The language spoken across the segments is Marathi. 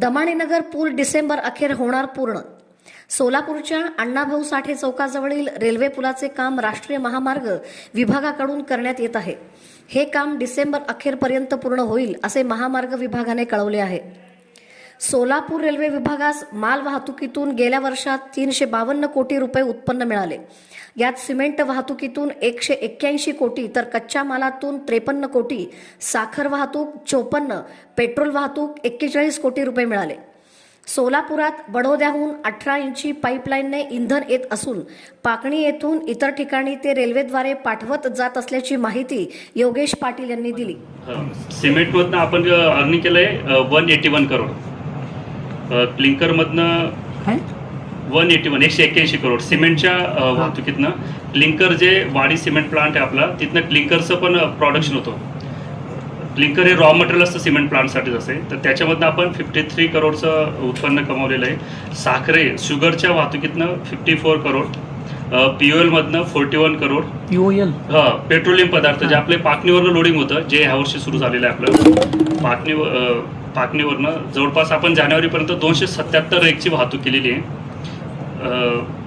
दमाणीनगर पूल डिसेंबर अखेर होणार पूर्ण. सोलापूरच्या अण्णाभाऊ साठे चौकाजवळील रेल्वे पुलाचे काम राष्ट्रीय महामार्ग विभागाकडून करण्यात येत आहे. हे काम डिसेंबर अखेरपर्यंत पूर्ण होईल असे महामार्ग विभागाने कळवले आहे. सोलापूर रेल्वे विभागास माल वाहतुकीतून गेल्या वर्षात 352 कोटी रुपये उत्पन्न मिळाले. यात सिमेंट वाहतुकीतून 181 कोटी तर कच्च्या मालातून 53 कोटी, साखर वाहतूक 54, पेट्रोल वाहतूक 41 कोटी रुपये मिळाले. सोलापुरात बडोद्याहून 18 इंची पाईपलाईनने इंधन येत असून पाकणी येथून इतर ठिकाणी ते रेल्वेद्वारे पाठवत जात असल्याची माहिती योगेश पाटील यांनी दिली. सिमेंटमधनं आपण अर्निंग केलंय 181 करोड, क्लिंकरमधनं 181 करोड सिमेंटच्या वाहतुकीतनं. क्लिंकर जे वाडी सिमेंट प्लांट आहे आपला, तिथनं क्लिंकरचं पण प्रोडक्शन होतं. क्लिंकर हे रॉ मटेरियल असतं सिमेंट प्लांटसाठीच असे, तर त्याच्यामधनं आपण 53 करोडचं उत्पन्न कमावलेलं आहे. साखरे शुगरच्या वाहतुकीतनं 54 करोड, POL मधनं 41 करोड. POL पेट्रोलियम पदार्थ जे आपले पाकणीवरनं लोडिंग होतं, जे ह्या वर्षी सुरू झालेलं आहे आपलं. पाकणीवरनं जवळपास आपण जानेवारीपर्यंत 277 रेकची वाहतूक केलेली आहे.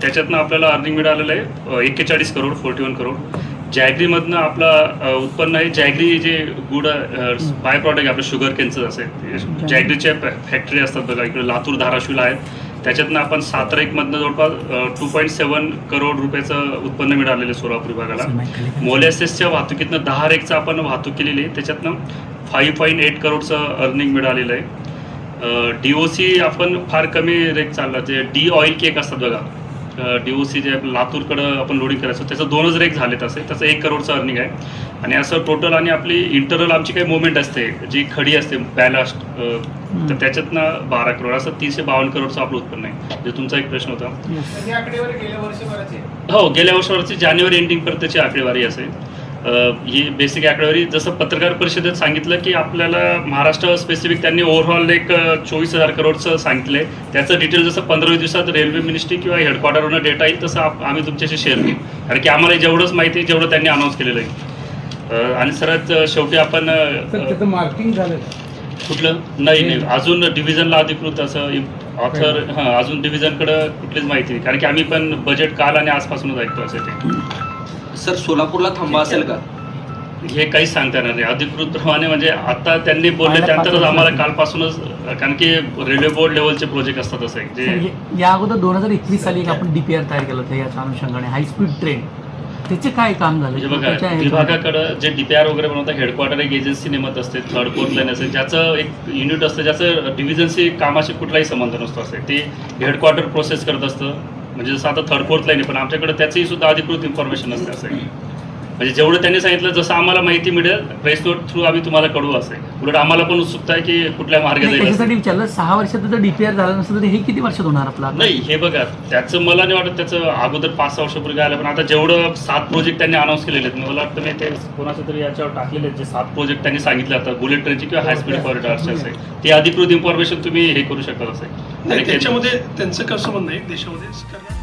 त्याच्यातनं आपल्याला अर्निंग मिळालेलं आहे 41 करोड, 41 करोड. जॅगरीमधनं आपला उत्पन्न आहे. जॅगरी जे गुड बाय प्रॉडक्ट आहे आपलं शुगर केनचं असेल, जॅगरीच्या फॅक्टरी असतात बघा, इकडे लातूर धाराशिवला आहेत. त्याच्यातनं आपण 7 रेकमधनं जवळपास 2.7 करोड रुपयाचं उत्पन्न मिळालेलं आहे सोलापूर विभागाला. मोलॅसेसच्या वाहतुकीतनं 10 रेकचं आपण वाहतूक केलेली आहे, त्याच्यातनं 5.8 करोडचं अर्निंग मिळालेलं आहे. DOC आपण फार कमी रेक चालला, जे डी ऑइल केक असतात बघा, DOC जे लातूरकडं आपण लोडिंग करायचं, त्याचं 2च रेक झालेत असे, त्याचं 1 करोडचं अर्निंग आहे. आणि असं टोटल आणि आपली इंटरनल आमची काही मुवमेंट असते, जी खडी असते बॅलास्ट, तर त्याच्यातनं 12 करोड, असं 352 करोडचं आपलं उत्पन्न आहे. जे तुमचा एक प्रश्न होता, हो गेल्या वर्षभराची जानेवारी एंडिंग पर्यंतची आकडेवारी असेल. ही बेसिक आकडेवारी. जसं पत्रकार परिषदेत सांगितलं की आपल्याला महाराष्ट्र स्पेसिफिक त्यांनी ओव्हरऑल एक 24,000 करोडचं सांगितलं आहे. त्याचं डिटेल जसं 15 दिवसात रेल्वे मिनिस्ट्री किंवा हेडक्वार्टरवरून डेटा येईल तसं आम्ही तुमच्याशी शेअर करू, कारण की आम्हाला जेवढंच माहिती आहे जेवढं त्यांनी अनाऊन्स केलेलं आहे. आणि सर्वात शेवटी आपण मार्किंग झालं कुठलं नाही अजून डिव्हिजनला अधिकृत असं ऑथर अजून डिव्हिजनकडं कुठलीच माहिती नाही, कारण की आम्ही पण बजेट काल आणि आजपासूनच ऐकतो असं ते. सर सोलापूरला थांबा असेल का हे काहीच सांगता येणार नाही अधिकृत प्रमाणे. म्हणजे आता त्यांनी बोलले त्यानंतरच आम्हाला कालपासूनच, कारण की रेल्वे बोर्ड लेवलचे प्रोजेक्ट असतात असे जे या अगोदर 2021 साली आपण DPR तयार केलं होतं याच्या अनुषंगाने हायस्पीड ट्रेन, त्याचे काय काम झालं? म्हणजे बघा विभागाकडं जे DPR वगैरे बनवतात, हेडक्वार्टर एक एजन्सी नेमत असते, थर्ड फोर्थ लाईन असेल, ज्याचं एक युनिट असतं, ज्याचं डिव्हिजनशी कामाशी कुठलाही संबंध नसतो असे, ते हेडक्वार्टर प्रोसेस करत असतं. म्हणजे जसं आता थर्ड फोर्थ लाईन आहे, पण आमच्याकडे त्याचीही सुद्धा अधिकृत इन्फॉर्मेशन असते असं. म्हणजे जेवढं त्यांनी सांगितलं, जसं आम्हाला माहिती मिळेल प्रेस नोट थ्रू आम्ही तुम्हाला कळवू असे. उलट आम्हाला पण उत्सुकता आहे की कुठल्या मार्गात जाईल. त्याच्यासाठी विचारलं 6 वर्षात जर DPR झालं नसतं तर हे किती वर्षात होणार आपला? नाही हे बघा, त्याचं मला नाही वाटत त्याचं अगोदर 5-6 वर्षापूर्वी आलं, पण आता जेवढं 7 प्रोजेक्ट त्यांनी अनाऊन्स केलेले आहेत, मला वाटतं मी ते कोणाच्या तरी याच्यावर टाकलेले आहेत, जे 7 प्रोजेक्ट त्यांनी सांगितले आता बुलेट ट्रेनची किंवा हायस्पीड कॉरिडॉरचे असेल, ते अधिकृत इन्फॉर्मेशन तुम्ही हे करू शकता असेल. त्याच्यामध्ये त्यांचं कसं म्हणणं आहे देशामध्ये